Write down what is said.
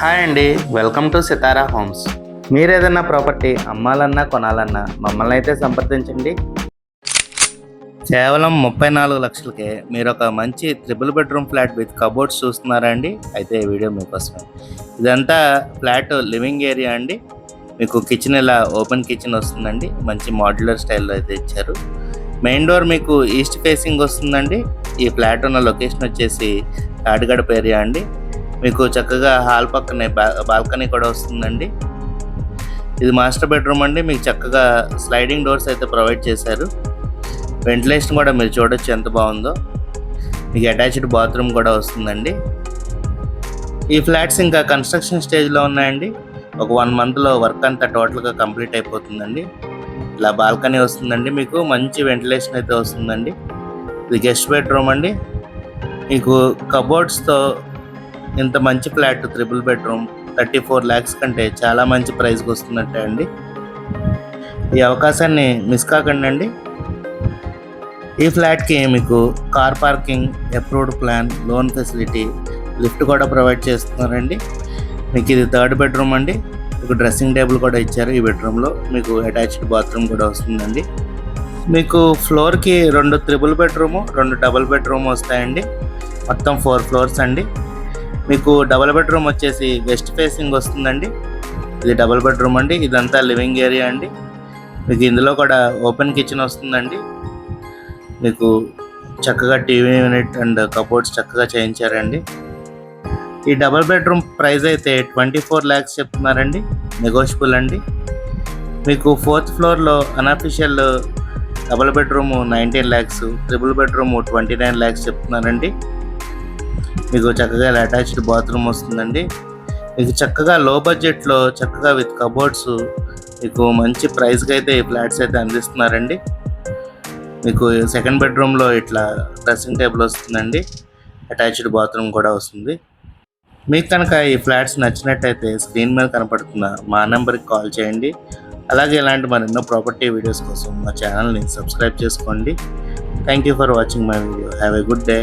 Hi అండి, welcome to Sitara homes. మీరు ఏదైనా ప్రాపర్టీ అమ్మాలన్నా కొనాలన్నా మమ్మల్ని అయితే సంప్రదించండి. కేవలం 34 లక్షలకే మీరు ఒక మంచి triple bedroom flat with cupboards చూస్తున్నారా అండి? అయితే ఈ వీడియో మీకోసమే. ఇదంతా ఫ్లాట్ లివింగ్ ఏరియా అండి. మీకు కిచెన్ ఇలా ఓపెన్ కిచెన్ వస్తుందండి. మంచి మాడ్యులర్ స్టైల్లో అయితే ఇచ్చారు. మెయిన్ డోర్ మీకు ఈస్ట్ ఫేసింగ్ వస్తుందండి. ఈ ఫ్లాట్ ఉన్న లొకేషన్ వచ్చేసి తాడిగడప ఏరియా అండి. మీకు చక్కగా హాల్ పక్కనే బాల్కనీ కూడా వస్తుందండి. ఇది మాస్టర్ బెడ్రూమ్ అండి. మీకు చక్కగా స్లైడింగ్ డోర్స్ అయితే ప్రొవైడ్ చేశారు. వెంటిలేషన్ కూడా మీరు చూడొచ్చు ఎంత బాగుందో. మీకు అటాచ్డ్ బాత్రూమ్ కూడా వస్తుందండి. ఈ ఫ్లాట్స్ ఇంకా కన్స్ట్రక్షన్ స్టేజ్లో ఉన్నాయండి. ఒక 1 మంత్లో వర్క్ అంతా టోటల్గా కంప్లీట్ అయిపోతుందండి. ఇలా బాల్కనీ వస్తుందండి. మీకు మంచి వెంటిలేషన్ అయితే వస్తుందండి. ఇది గెస్ట్ బెడ్రూమ్ అండి. మీకు కబోర్డ్స్తో ఇంత మంచి ఫ్లాట్ ట్రిపుల్ బెడ్రూమ్ 34 lakhs కంటే చాలా మంచి ప్రైస్కి వస్తున్నట్టే అండి. ఈ అవకాశాన్ని మిస్ కాకండి అండి. ఈ ఫ్లాట్కి మీకు car parking, approved plan, loan facility, lift కూడా ప్రొవైడ్ చేస్తున్నారండి. మీకు ఇది 3rd బెడ్రూమ్ అండి. మీకు డ్రెస్సింగ్ టేబుల్ కూడా ఇచ్చారు. ఈ బెడ్రూమ్లో మీకు అటాచ్డ్ బాత్రూమ్ కూడా వస్తుందండి. మీకు ఫ్లోర్కి 2 ట్రిపుల్ బెడ్రూము, 2 డబుల్ బెడ్రూమ్ వస్తాయండి. మొత్తం 4 floors అండి. మీకు డబుల్ బెడ్రూమ్ వచ్చేసి వెస్ట్ ఫేసింగ్ వస్తుందండి. ఇది డబుల్ బెడ్రూమ్ అండి. ఇదంతా లివింగ్ ఏరియా అండి. మీకు ఇందులో కూడా ఓపెన్ కిచెన్ వస్తుందండి. మీకు చక్కగా టీవీ యూనిట్ అండ్ కబోర్డ్స్ చక్కగా చేయించారండి. ఈ డబుల్ బెడ్రూమ్ ప్రైస్ అయితే 24 lakhs చెప్తున్నారండి. నెగోషియబుల్ అండి. మీకు 4th floorలో unofficial double bedroom 19 lakhs, triple bedroom 29 lakhs చెప్తున్నారండి. మీకు చక్కగా అటాచ్డ్ బాత్రూమ్ వస్తుందండి. మీకు చక్కగా లో బడ్జెట్లో చక్కగా విత్ కబోర్డ్స్ మీకు మంచి ప్రైస్కి అయితే ఈ ఫ్లాట్స్ అయితే అందిస్తున్నారండి. మీకు 2nd బెడ్రూమ్లో ఇట్లా డ్రెస్సింగ్ టేబుల్ వస్తుందండి. అటాచ్డ్ బాత్రూమ్ కూడా వస్తుంది. మీకు కనుక ఈ ఫ్లాట్స్ నచ్చినట్టయితే స్క్రీన్ మీద కనపడుతున్న మా నెంబర్కి కాల్ చేయండి. అలాగే ఇలాంటి మరెన్నో ప్రాపర్టీ వీడియోస్ కోసం మా ఛానల్ని సబ్స్క్రైబ్ చేసుకోండి. Thank you for watching my video. Have a good day.